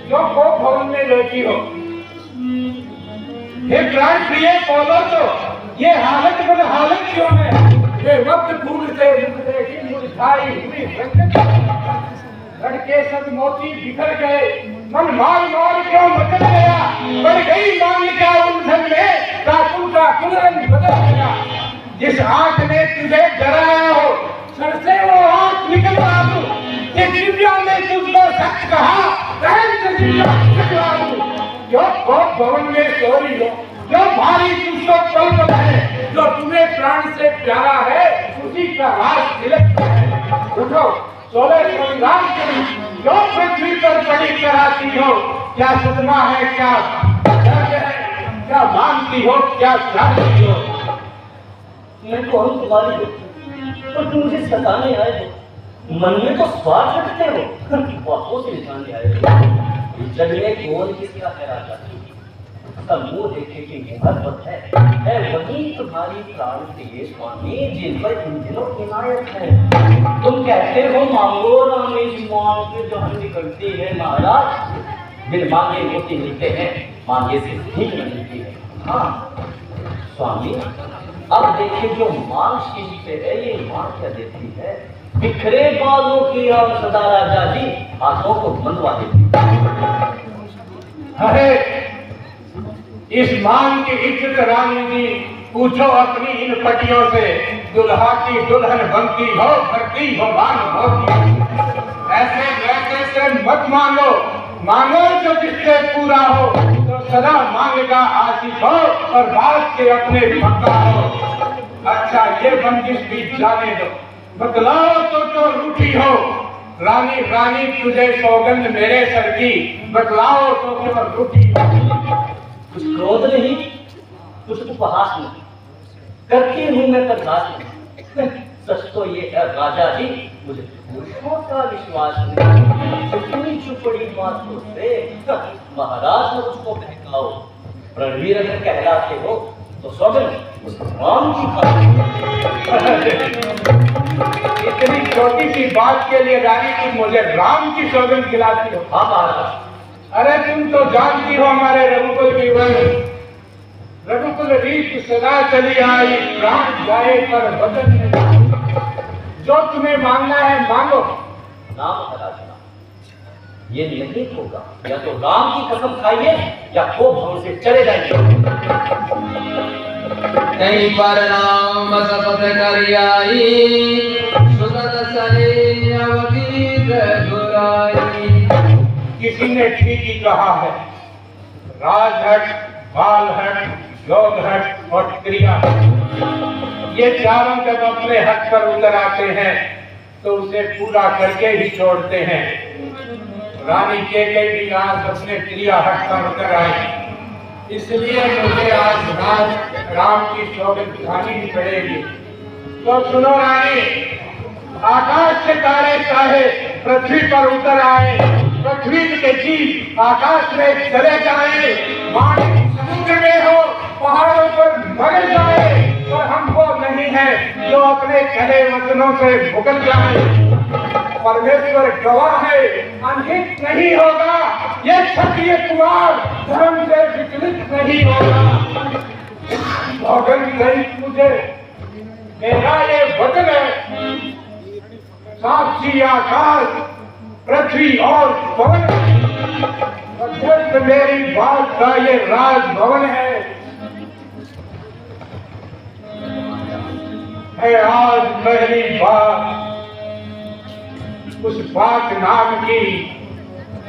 जो कोप भवन में लेटी हो। हे प्राण प्रिय बोलो तो ये हालत बद हालत क्यों है? ये वक्त फूल से मुख देखी मुरझाई हुई लड़के सब मोती बिखर गए, मन मार मार क्यों मचल गया, बढ़ गई मान का उलझन में, काकुल का कुलरंग बदल गया। जिस आंख ने तुझे डराया हो सर से वो आंख निकल आऊं, जिस दिव्या ने तुझको सच कहा रहम से दिव्या निकला दूं। जो कोप भवन में चोरी हो, जो भारी तुझको पल है, जो तुम्हें प्राण से प्यारा है उसी का राज तिलक है। उठो सोले संग्राम करो, जो पृथ्वी पर पड़ी कराती हो, क्या सदमा है क्या दर्द है, क्या मानती हो क्या जानती हो। मैं कौन तुम्हारी हो और तुम मुझे सताने आए हो, मन में तो स्वार्थ रखते हो, बातों से निशाने आए हो। जग में कौन किसका है राजा, सब मुंह देखे कि मोहब्बत है वही तुम्हारी प्राण प्रिय स्वामी जिन पर इन दिनों इनायत है। तुम कहते हो मांगो रानी मांग के जहन निकलती है महाराज, बिन मांगे मोती मिलते हैं, मांगे से भीख मिलती है। हाँ स्वामी अब देखिए जो मांग शीश पे है ये मांग क्या देती है, बिखरे बालों की और सदा राजा जी हाथों को मनवा देती है। इस मान की इज्जत रानी जी पूछो अपनी इन पटियों से, दुल्हा की दुल्हन बनती हो भरती हो मान होती। ऐसे वैसे से मत मांगो, मांगो जो जिससे पूरा हो, तो सदा मांगेगा आशीष हो और बात के अपने पक्का हो। अच्छा ये बंदिश भी जाने दो, बतलाओ तो रूठी हो रानी रानी तुझे सौगंध मेरे सर की, बतलाओ तो रूठी हो। कुछ क्रोध नहीं, कुछ उपहास नहीं, करती हूं मैं बर्दाश्त नहीं। सच तो ये है राजा जी मुझे पुरुषों का विश्वास नहीं, चुपड़ी चुपड़ी बातों से महाराज मुझको बहकाओ। रणवीर अगर कहलाते हो तो सौगंध उस राम की इतनी छोटी सी बात के लिए रानी तुम मुझे राम की सौगंध खिलाती हो। हाँ महाराज। अरे तुम तो जानती हो हमारे रघुकुल की वन, रघुकुल रीत सदा चली आई, प्राण जाए पर बदन नहीं। जो तुम्हें मांगना है मांगो। ना महाराज ये नहीं होगा, या तो राम की कसम खाइए या कोप भवन से चले जाइए। कहीं पर राम शपथ कर आई, सुगत सरे अवधि गुराई। किसी ने ठीक ही कहा है, राजहट, बालहट, योगहट और क्रिया ये चारों जब अपने हक पर उतर आते हैं तो उसे पूरा करके ही छोड़ते हैं। रानी केकई भी आज अपने क्रिया हट पर उतर आई, इसलिए मुझे आज राम की सौगंध खानी ही पड़ेगी। तो सुनो रानी, आकाश से तारे चाहे पृथ्वी पर उतर आए, पृथ्वी के जीव आकाश में चले जाए, समुद्र में हो पहाड़ों पर मर जाए, पर हमको नहीं है जो अपने कहे वचनों से मुकर जाए। परमेश्वर गवाह है अनहित नहीं होगा, ये क्षत्रिय कुमार धर्म से विचलित नहीं होगा। सौगंध नहीं मुझे, मेरा ये वचन है, साक्षी आकाश पृथ्वी और पवन, मध्यस्थ मेरी बात का ये राजभवन है। मैं आज पहली बार उस बात नाम की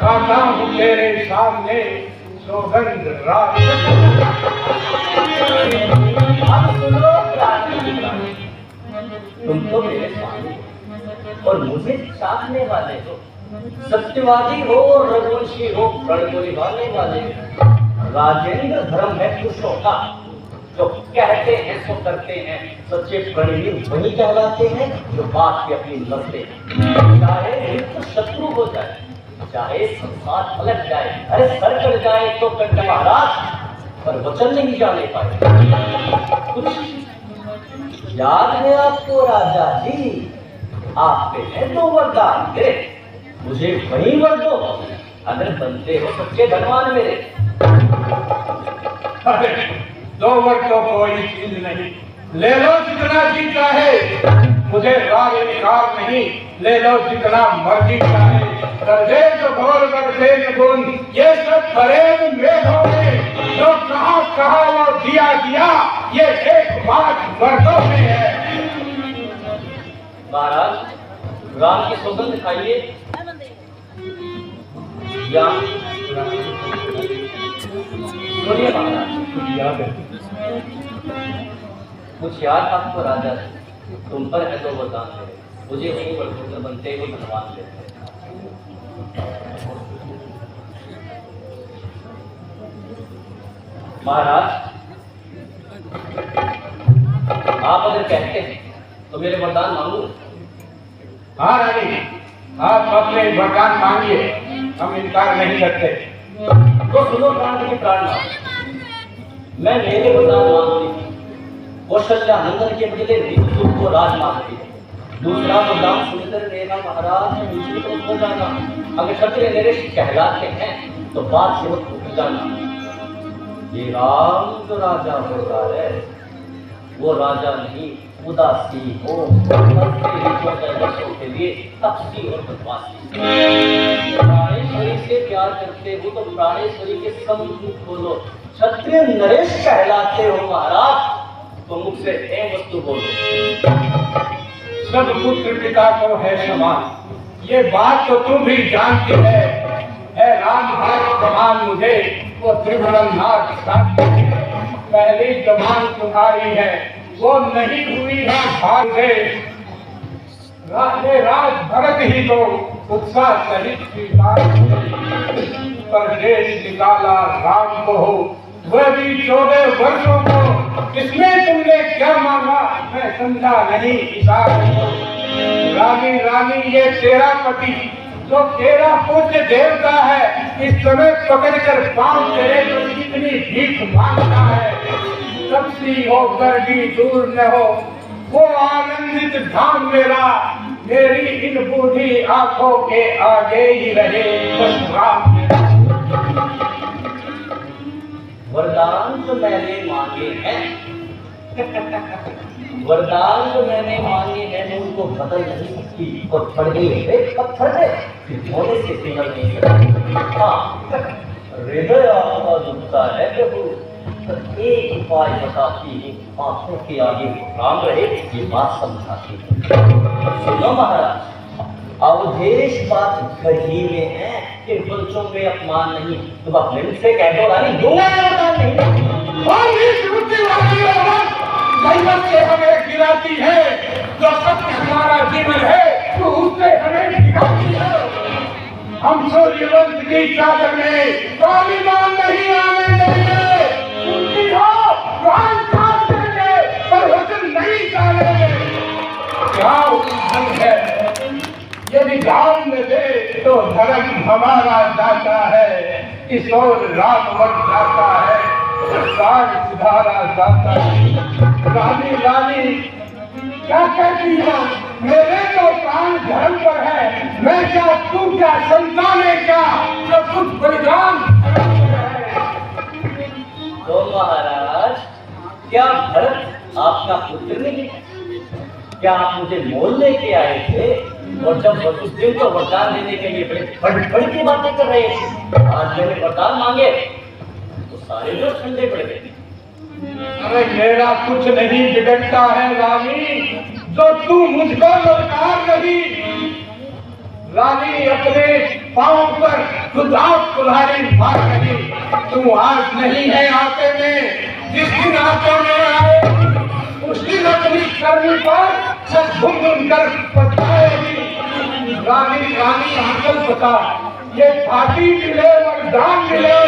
खाता हूँ तेरे सामने सौगंध राज। तुम तो मेरे स्वामी और मुझे चाहने वाले हो, सत्यवादी हो रघुवंशी हो, प्रण को निभाने वाले। राजेंद्र धर्म है पुरुषों का, जो कहते हैं सो करते हैं, सच्चे प्रणवीर वही कहलाते हैं जो बात की अपनी लड़ते हैं। चाहे मित्र शत्रु हो जाए, चाहे संसार पलट जाए, अरे सर कट जाए तो कट महाराज, पर वचन नहीं जाने पाए। कुछ याद है आपको राजा जी, आप पे है दो वरदान, मुझे वही वर दो अगर बनते हो सच्चे धनवान मेरे। अरे दो वर्ग तो कोई चीज नहीं, ले लो जितना जी चाहे, मुझे राग इनकार नहीं, ले लो जितना मर्जी चाहे। करदे जो घोर करते गुण, ये सब फरेब मेघों में, जो कहा कहा वो दिया दिया, ये एक बात मर्दों में है। महाराज राम की सौगंध खाइए या सुनिए महाराज, कुछ याद आपको राजा से, तुम पर है तो वरदान है, मुझे वहीं पर बनते हुए धनवान लेते हैं। महाराज आप अगर कहते हैं तो मेरे वरदान मांगू। हाँ रानी, आप अपने वरदान मांगिए, हम इनकार नहीं करते। तो सुनो प्राण की प्रार्थना, मैं मेरे वरदान मांगती थी, कौशल्या नंदन के बदले ऋतु को राज मांगती थी। दूसरा वरदान सुनकर मेरा महाराज मुझे तो हो जाना, अगर क्षत्रिय नरेश कहलाते हैं तो बात से मत भूल जाना। ये राम जो राजा होता है वो राजा नहीं, उदासी हो के लिए तपसी और बदमाशी। प्राणेश्वरी से प्यार करते हो तो प्राणेश्वरी के सम्मुख बोलो, क्षत्रिय नरेश कहलाते हो महाराज तो मुख से एक वस्तु बोलो। सब पुत्र पिता को है समान, ये बात तो तुम भी जानती है। राम भक्त समान मुझे वो त्रिभुवननाथ साथी है। पहली जबान तुम्हारी है, वो नहीं हुई है भाग से। राज भरत ही तो उत्साह सहित स्वीकार परदेश निकाला राम को हो, वह भी 14 वर्षों को। इसमें तुमने क्या मांगा मैं समझा नहीं। रानी रानी ये तेरा पति जो तेरा पूज्य देवता है, इस समय पकड़कर पांव तेरे तो कितनी भीख मांगता है। तपसी हो गर्दी दूर न हो, वो आनंदित धाम मेरा, मेरी इन बूढ़ी आंखों के आगे ही रहे बस राम मेरा। वरदान जो मैंने मांगे हैं वरदान जो मैंने मांगे हैं मैं उनको बदल नहीं सकती, और पड़ गई है पत्थर से होने से पिघल नहीं सकती। हाँ हृदय आपका दुखता है प्रभु, तो एक उपाय बताती है, आंखों के आगे राम रहे ये बात समझाती है। सुनो महाराज, अवधेश बात कही में है कि बच्चों में अपमान नहीं, तुम अपने मुख से कह दो रानी दूंगा वरदान नहीं। से हमें गिराती है, जो सत्य हमारा जीवन है तो उससे हमें गिराती है। हम सूर्यवंश की चादर में स्वाभिमान नहीं आने देंगे। सुनती हो प्राण काट देंगे पर वचन नहीं टालेंगे। क्या उल्लंघन है, यदि ध्यान में दे तो धर्म हमारा जाता है, इस ओर राम मत जाता है, राज सुधारा जाता है। रानी रानी क्या कहती हो, मेरे तो प्राण धर्म पर है, मैं क्या तू क्या संतान है क्या, जो कुछ बलिदान तो महाराज क्या भरत आपका पुत्र नहीं? क्या आप मुझे मोल लेके आए थे? और जब उस दिन तो वरदान देने के लिए बड़ी बड़ी की बातें कर रहे थे, आज मैंने वरदान मांगे तो सारे लोग ठंडे पड़ गए। अरे मेरा कुछ नहीं बिगड़ता है रानी, जो तू मुझको ललकार रही। रानी अपने पांव पर खुद आप कुल्हाड़ी मार रही। तू आज नहीं है आते में, जिस दिन आते में आए उस दिन अपनी करनी पर सब घूम कर पछताएगी। रानी रानी आंचल बता, ये फाटी मिले वरदान मिले,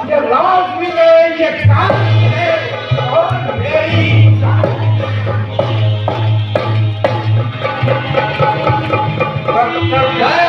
ये राज मिले, ये काम मिले और मेरी जय